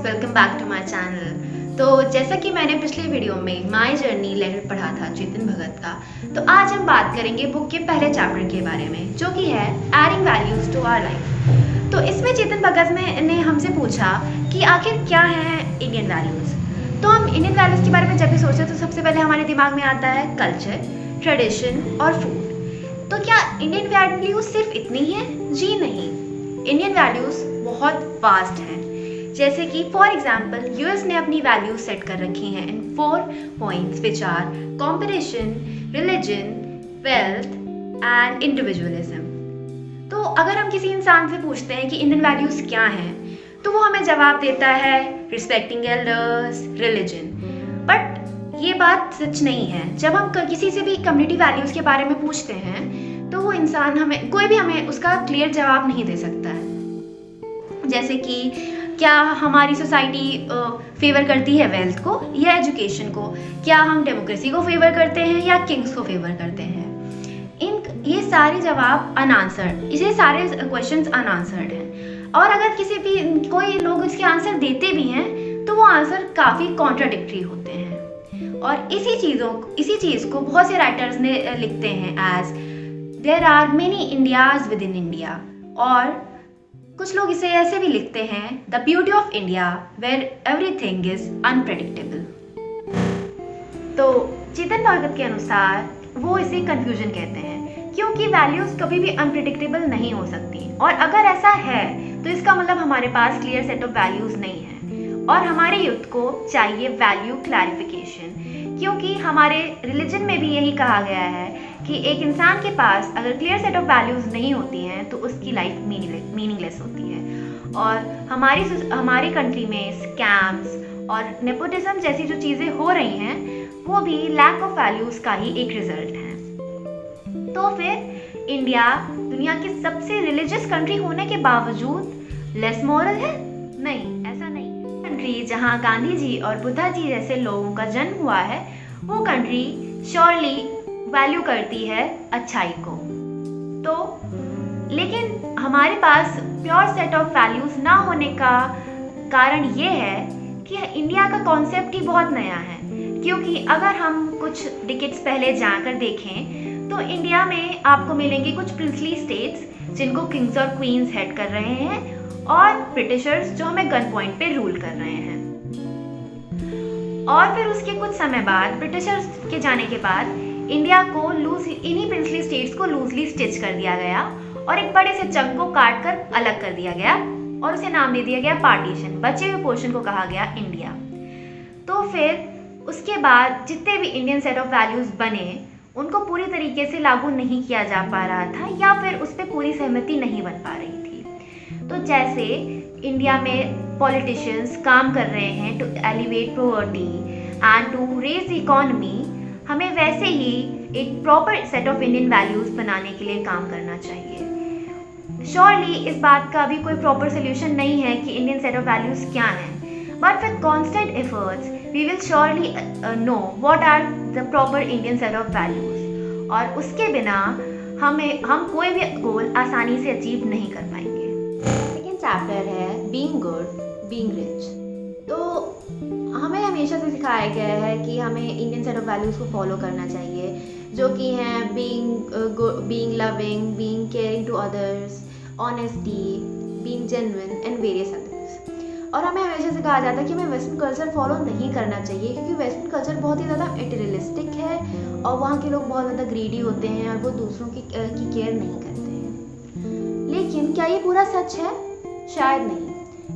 Welcome back to my channel. तो जैसा कि मैंने पिछले वीडियो में माय जर्नी लेटर पढ़ा था चेतन भगत का, तो आज हम बात करेंगे बुक के पहले चैप्टर के बारे में, जो कि है adding values to our life. तो इसमें चेतन भगत ने हमसे पूछा कि आखिर क्या है इंडियन वैल्यूज। तो हम इंडियन वैल्यूज के बारे में जब भी सोचते हैं तो सबसे पहले हमारे दिमाग में आता है कल्चर, ट्रेडिशन और फूड। तो क्या इंडियन वैल्यूज सिर्फ इतनी ही है? जी नहीं, इंडियन वैल्यूज बहुत वास्ट हैं। जैसे कि फॉर एग्जाम्पल यूएस ने अपनी वैल्यूज सेट कर रखी हैं इन 4 points which are competition, religion, wealth and individualism. तो अगर हम किसी इंसान से पूछते हैं कि इंडियन वैल्यूज क्या हैं, तो वो हमें जवाब देता है रिस्पेक्टिंग एल्डर्स, रिलीजन। बट ये बात सच नहीं है। जब हम किसी से भी कम्युनिटी वैल्यूज के बारे में पूछते हैं तो वो इंसान कोई भी हमें उसका क्लियर जवाब नहीं दे सकता है। जैसे कि क्या हमारी सोसाइटी फेवर करती है वेल्थ को या एजुकेशन को? क्या हम डेमोक्रेसी को फेवर करते हैं या किंग्स को फेवर करते हैं? ये सारे जवाब अनआंसर्ड, ये सारे क्वेश्चंस अनआंसर्ड हैं। और अगर कोई लोग इसके आंसर देते भी हैं तो वो आंसर काफ़ी कॉन्ट्राडिक्टरी होते हैं। और इसी चीज़ को बहुत से राइटर्स ने लिखते हैं as there are many Indias within India, और कुछ लोग इसे ऐसे भी लिखते हैं the beauty of India where everything is unpredictable. तो चेतन भगत के अनुसार वो इसे कंफ्यूजन कहते हैं, क्योंकि वैल्यूज कभी भी अनप्रेडिक्टेबल नहीं हो सकती। और अगर ऐसा है तो इसका मतलब हमारे पास क्लियर सेट ऑफ वैल्यूज नहीं है। और हमारे यूथ को चाहिए वैल्यू क्लैरिफिकेशन, क्योंकि हमारे रिलीजन में भी यही कहा गया है कि एक इंसान के पास अगर क्लियर सेट ऑफ वैल्यूज नहीं होती हैं तो उसकी लाइफ मीनिंगलेस होती है। और हमारी कंट्री में स्कैम्स और नेपोटिज्म जैसी जो चीज़ें हो रही हैं वो भी लैक ऑफ वैल्यूज का ही एक रिजल्ट है। तो फिर इंडिया दुनिया की सबसे रिलीजियस कंट्री होने के बावजूद लेस मॉरल है? नहीं, ऐसा नहीं। कंट्री जहाँ गांधी जी और बुद्धा जी जैसे लोगों का जन्म हुआ है, वो कंट्री श्योरली वैल्यू करती है अच्छाई को। तो लेकिन हमारे पास प्योर सेट ऑफ वैल्यूज ना होने का कारण ये है कि इंडिया का कॉन्सेप्ट ही बहुत नया है। क्योंकि अगर हम कुछ डिकेड्स पहले जाकर देखें तो इंडिया में आपको मिलेंगे कुछ प्रिंसली स्टेट्स जिनको किंग्स और क्वींस हेड कर रहे हैं, और ब्रिटिशर्स जो हमें गन पॉइंट पे रूल कर रहे हैं। और फिर उसके कुछ समय बाद ब्रिटिशर्स के जाने के बाद इंडिया को इन्हीं प्रिंसली स्टेट्स को लूजली स्टिच कर दिया गया और एक बड़े से चंक को काट कर अलग कर दिया गया और उसे नाम दे दिया गया पार्टीशन। बचे हुए पोर्शन को कहा गया इंडिया। तो फिर उसके बाद जितने भी इंडियन सेट ऑफ वैल्यूज बने उनको पूरी तरीके से लागू नहीं किया जा पा रहा था, या फिर उस पर पूरी सहमति नहीं बन पा रही थी। तो जैसे इंडिया में पॉलिटिशियंस काम कर रहे हैं to elevate poverty and to raise the economy, हमें वैसे ही एक proper set of Indian values बनाने के लिए काम करना चाहिए। श्योरली इस बात का भी कोई प्रॉपर सोल्यूशन नहीं है कि इंडियन सेट ऑफ वैल्यूज क्या हैं, but with constant efforts we will surely know what are the proper Indian set of values. और उसके बिना हम कोई भी गोल आसानी से अचीव नहीं कर पाएंगे। सेकेंड चैप्टर है बीइंग गुड, बीइंग रिच। तो हमें हमेशा से सिखाया गया है कि हमें इंडियन सेट ऑफ वैल्यूज़ को फॉलो करना चाहिए, जो कि हैं being loving, being caring to others, honesty, being genuine and various others. और हमें हमेशा से कहा जाता है कि हमें वेस्टर्न कल्चर फॉलो नहीं करना चाहिए, क्योंकि वेस्टर्न कल्चर बहुत ही ज़्यादा मटेरियलिस्टिक है और वहाँ के लोग बहुत ज़्यादा ग्रीडी होते हैं और वो दूसरों की केयर नहीं करते हैं। लेकिन क्या ये पूरा सच है? शायद नहीं।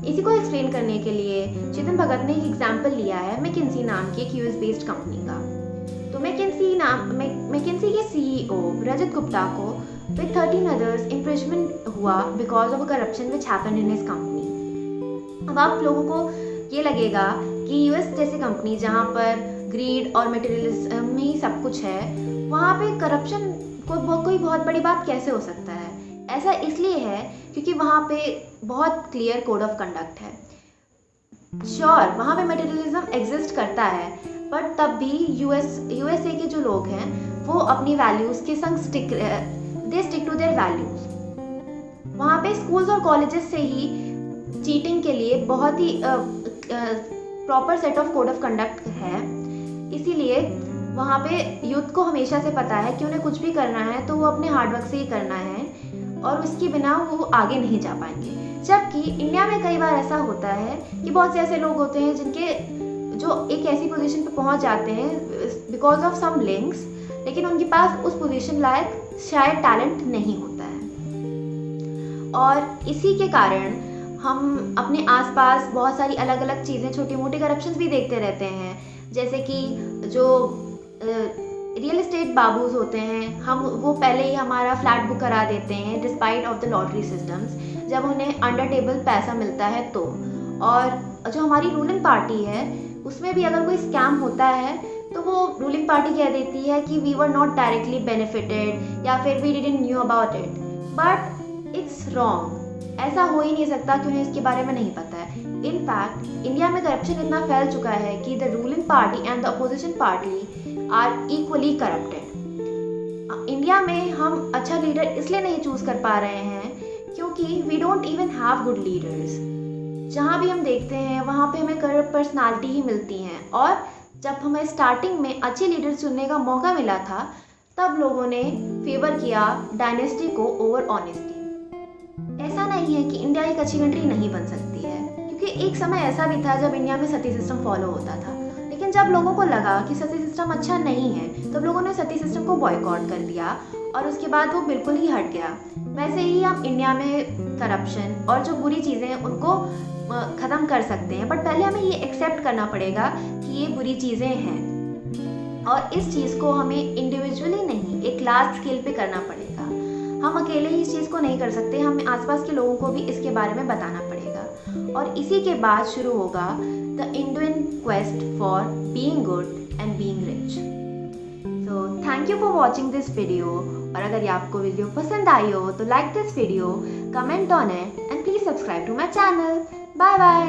इसी को एक्सप्लेन करने के लिए चेतन भगत ने एक एग्जाम्पल लिया है मैकिंजी नाम की एक यूएस बेस्ड कंपनी का। तो मैकिंजी के सीईओ रजत गुप्ता को विद 13 अदर्स इम्प्रिजमेंट हुआ because of corruption which happened in his company. अब आप लोगों को ये लगेगा कि यूएस जैसी कंपनी जहाँ पर ग्रीड और मटेरियलिज्म में ही सब कुछ है, वहाँ पे करप्शन कोई बहुत बड़ी बात कैसे हो सकता है? ऐसा इसलिए है क्योंकि वहाँ पे बहुत क्लियर कोड ऑफ कंडक्ट है। श्योर वहाँ पे मटेरियलिज्म एग्जिस्ट करता है, बट तब भी यूएसए के जो लोग हैं वो अपनी वैल्यूज़ के संग स्टिक टू देयर वैल्यूज़। वहाँ पे स्कूल्स और कॉलेजेस से ही चीटिंग के लिए बहुत ही proper set of code of conduct है। इसीलिए वहाँ पे यूथ को हमेशा से पता है कि उन्हें कुछ भी करना है तो वो अपने हार्डवर्क से ही करना है और उसके बिना वो आगे नहीं जा पाएंगे। जबकि इंडिया में कई बार ऐसा होता है कि बहुत से ऐसे लोग होते हैं जिनके जो एक ऐसी पोजीशन पे पहुंच जाते हैं बिकॉज ऑफ सम लिंक्स, लेकिन उनके पास उस पोजीशन लायक शायद टैलेंट नहीं होता है। और इसी के कारण हम अपने आसपास बहुत सारी अलग अलग चीज़ें, छोटी मोटी करप्शंस भी देखते रहते हैं। जैसे कि जो रियल एस्टेट बाबूज होते हैं, वो पहले ही हमारा फ्लैट बुक करा देते हैं despite of the lottery systems, जब उन्हें अंडर टेबल पैसा मिलता है तो। और जो हमारी रूलिंग पार्टी है उसमें भी अगर कोई स्कैम होता है तो वो रूलिंग पार्टी कह देती है कि we were not directly benefited या फिर we didn't knew about it. But it's wrong, ऐसा हो ही नहीं सकता कि उन्हें इसके बारे में नहीं पता है। इनफैक्ट इंडिया में करप्शन इतना फैल चुका है कि the ruling party and the opposition party are equally corrupted. India में हम अच्छा लीडर इसलिए नहीं चूज कर पा रहे हैं क्योंकि we don't even have good leaders. जहाँ भी हम देखते हैं वहाँ पे हमें करप्ट पर्सनालिटी ही मिलती हैं। और जब हमें स्टार्टिंग में अच्छे लीडर चुनने का मौका मिला था तब लोगों ने फेवर किया डायनेस्टी को ओवर ऑनेस्टी। ऐसा नहीं है कि इंडिया एक अच्छी कंट्री नहीं बन सकती है, क्योंकि एक समय ऐसा भी था जब इंडिया में सती सिस्टम फॉलो होता था। लेकिन जब लोगों को लगा कि सती सिस्टम अच्छा नहीं है तब लोगों ने सती सिस्टम को बॉयकॉट कर दिया और उसके बाद वो बिल्कुल ही हट गया। वैसे ही हम इंडिया में करप्शन और जो बुरी चीज़ें हैं उनको ख़त्म कर सकते हैं, बट पहले हमें ये एक्सेप्ट करना पड़ेगा कि ये बुरी चीज़ें हैं और इस चीज़ को हमें इंडिविजुअली नहीं, एक लार्ज स्केल पे करना पड़ेगा। हम अकेले ही इस चीज़ को नहीं कर सकते, हमें आसपास के लोगों को भी इसके बारे में बताना पड़ेगा। और इसी के बाद शुरू होगा the Indian quest for being good and being rich. So thank you for watching this video. और अगर ये आपको वीडियो पसंद आई हो तो like this video, comment on it and please subscribe to my channel. Bye bye.